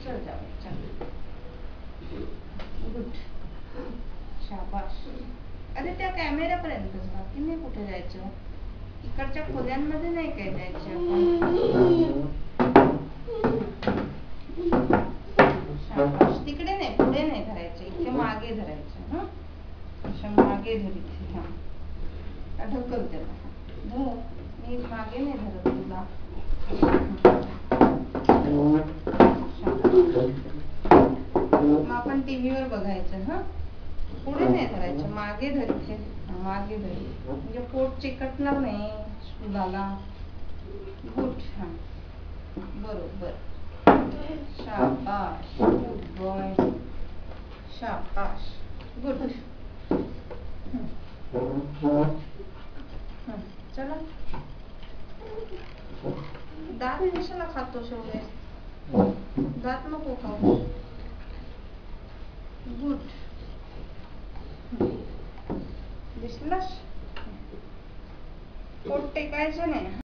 चल जावे चल. गुड. शाबाश. अरे त्या कॅमेऱ्यापर्यंतच, बाकी नाही कुठे जायचं. इकडच्या खोल्यांमध्ये नाही काय जायचं आपण. शाबाश. तिकडे नाही, पुढे नाही धरायचं, इथे मागे धरायचं. हं, अशा मागे धरायचे. हा, ढकल त्याला. धर. मी मागे नाही धरत तुला. मग आपण टीव्हीवर बघायचं. हा, पुढे नाही धरायचं, मागे धरायचे. मागे धर, म्हणजे पोट चिकटणार नाही स्टूलाला. गुड. हा, बरोबर. शाबाश. Good boy. शाबाश. गुड. चला. दात कशाला खातोस एवढे? दात नको खाऊ. गुड. दिसलास? पोट टेकायचं नाही.